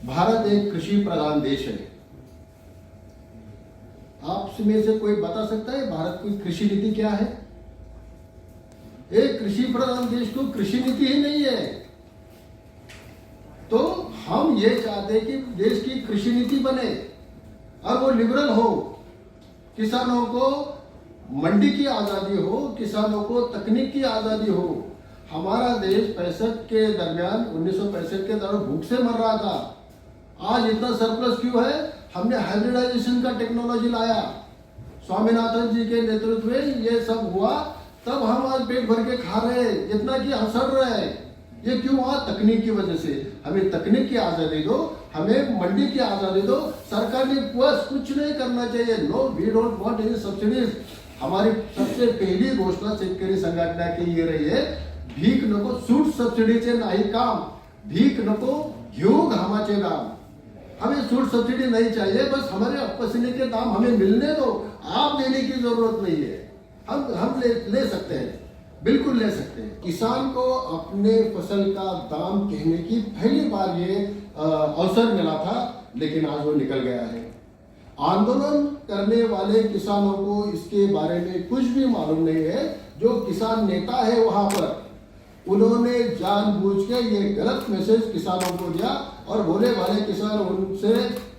भारत एक कृषि प्रधान देश है। आप में से कोई बता सकता है भारत की कृषि नीति क्या है? एक कृषि प्रधान देश को कृषि नीति ही नहीं है। तो हम ये चाहते हैं कि देश की कृषि नीति बने और वो लिबरल हो, किसानों को मंडी की आजादी हो, किसानों को तकनीक की आजादी हो। हमारा देश 65 के दरमियान 1965 के दौरान भूख से मर रहा था। आज इतना सरप्लस क्यों है? हमने हाइब्रिडाइजेशन का टेक्नोलॉजी लाया, स्वामीनाथन जी के नेतृत्व में ये सब हुआ, तब हम आज पेट भर के खा रहे हैं, इतना कि हंसड़ रहे हैं। ये क्यों हुआ? तकनीक की वजह से। हमें तकनीक की आजादी दो, हमें मंडी की आजादी दो। सरकार ने बस कुछ नहीं करना चाहिए। No, we don't want any subsidies. हमारी सबसे पहली घोषणा शेतकरी संघटना की ये रही है, भीक नको, सूट सब्सिडीचे नाही काम, भीक नको घेऊ घामाचे दाम। हमें सूट सब्सिडी नहीं चाहिए, बस हमारे पसीने के दाम हमें मिलने दो। आप देने की जरूरत नहीं है। हम ले सकते हैं, बिल्कुल ले सकते हैं। किसान को अपने फसल का दाम कहने की पहली बार ये अवसर मिला था, लेकिन आज वो निकल गया है। आंदोलन करने वाले किसानों को इसके बारे में कुछ भी मालूम नहीं है। जो किसान नेता है वहां पर, उन्होंने जानबूझ के ये गलत मैसेज किसानों को दिया और भोले भाले किसान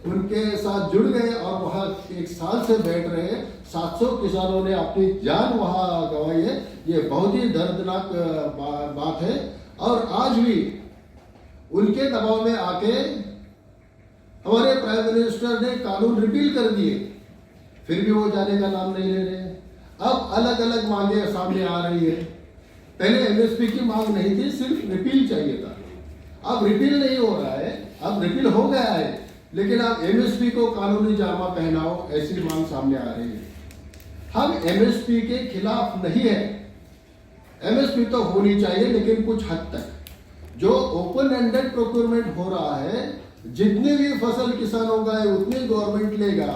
उनके साथ जुड़ गए और वहां 1 साल से बैठ रहे हैं। 700 किसानों ने अपनी जान वहां गंवाई है। ये बहुत ही दर्दनाक बात है। और आज भी उनके दबाव में आके हमारे प्राइम मिनिस्टर ने कानून रिपील कर दिए, फिर भी वो जाने का नाम नहीं ले रहे हैं। अब अलग अलग मांगे सामने आ रही है। पहले एमएसपी की मांग नहीं थी, सिर्फ रिपील चाहिए था। अब रिपील नहीं हो रहा है, अब रिपील हो गया है, लेकिन अब एमएसपी को कानूनी जामा पहनाओ, ऐसी मांग सामने आ रही है। हम एमएसपी के खिलाफ नहीं है। एमएसपी तो होनी चाहिए, लेकिन कुछ हद तक। जो ओपन एंडेड प्रोक्योरमेंट हो रहा है, जितनी भी फसल किसानों का है उतनी गवर्नमेंट लेगा,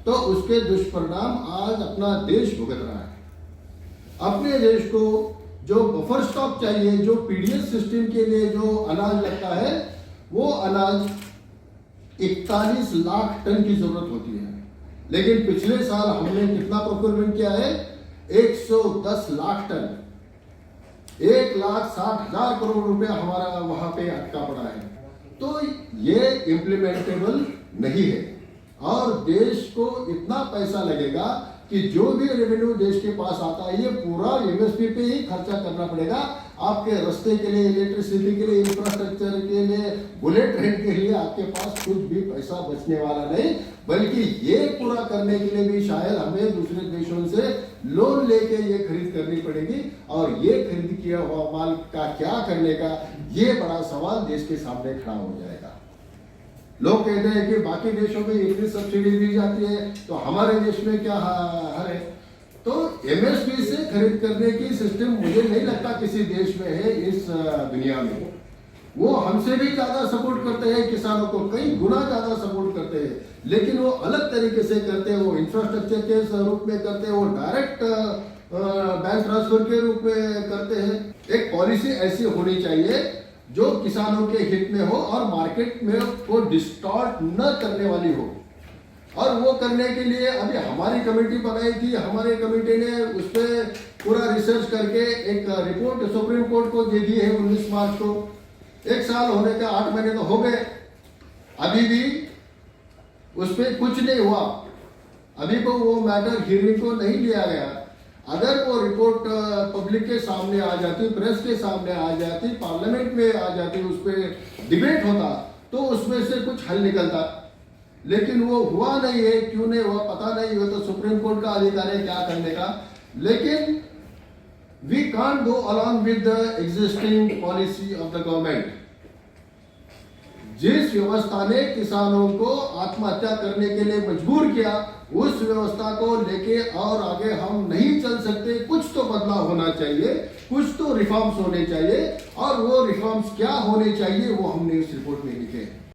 तो उसके दुष्परिणाम आज अपना देश भुगत रहा है। अपने देश को जो बफर स्टॉक चाहिए, जो पीडीएस सिस्टम के लिए जो अनाज लगता है, वो अनाज 41 लाख टन की जरूरत होती है। लेकिन पिछले साल हमने कितना प्रोक्योरमेंट किया है? 110 लाख टन। 1,60,000 करोड़ रुपया हमारा वहां पे अटका पड़ा है। तो ये इम्प्लीमेंटेबल नहीं है। और देश को इतना पैसा लगेगा कि जो भी रेवेन्यू देश के पास आता है, ये पूरा एमएसपी पे ही खर्चा करना पड़ेगा। आपके रास्ते के लिए, इलेक्ट्रिसिटी के लिए, इंफ्रास्ट्रक्चर के लिए, बुलेट ट्रेन के लिए आपके पास कुछ भी पैसा बचने वाला नहीं। बल्कि ये पूरा करने के लिए भी शायद हमें दूसरे देशों से लोन लेके ये खरीद करनी पड़ेगी। और ये खरीद किया हुआ माल का क्या करने का, ये बड़ा सवाल देश के सामने खड़ा हो जाएगा। लोग कहते हैं कि बाकी देशों में इतनी सब्सिडी दी जाती है, तो हमारे देश में क्या हर है? तो एमएसपी से खरीद करने की सिस्टम मुझे नहीं लगता किसी देश में है इस दुनिया में। वो हमसे भी ज्यादा सपोर्ट करते हैं किसानों को, कई गुना ज्यादा सपोर्ट करते हैं, लेकिन वो अलग तरीके से करते हैं। वो इंफ्रास्ट्रक्चर के रूप में करते हैं, वो डायरेक्ट बैंक ट्रांसफर के रूप में करते हैं। एक पॉलिसी ऐसी होनी चाहिए जो किसानों के हित में हो और मार्केट में को डिस्टॉर्ट न करने वाली हो। और वो करने के लिए अभी हमारी कमेटी बनाई थी। हमारी कमेटी ने उस पर पूरा रिसर्च करके एक रिपोर्ट सुप्रीम कोर्ट को दे दी है 19 मार्च को। 1 साल होने के 8 महीने तो हो गए, अभी भी उस पर कुछ नहीं हुआ। अभी को वो मैटर हियरिंग को नहीं लिया गया। अगर वो रिपोर्ट पब्लिक के सामने आ जाती, प्रेस के सामने आ जाती, पार्लियामेंट में आ जाती, उस पर डिबेट होता, तो उसमें से कुछ हल निकलता। लेकिन वो हुआ नहीं है। क्यों नहीं हुआ पता नहीं। वो तो सुप्रीम कोर्ट का अधिकार है क्या करने का। लेकिन we can't go along with the existing policy of the government. जिस व्यवस्था ने किसानों को आत्महत्या करने के लिए मजबूर किया, उस व्यवस्था को लेके और आगे हम नहीं चल सकते। कुछ तो बदलाव होना चाहिए, कुछ तो रिफॉर्म्स होने चाहिए। और वो रिफॉर्म्स क्या होने चाहिए वो हमने इस रिपोर्ट में लिखे हैं।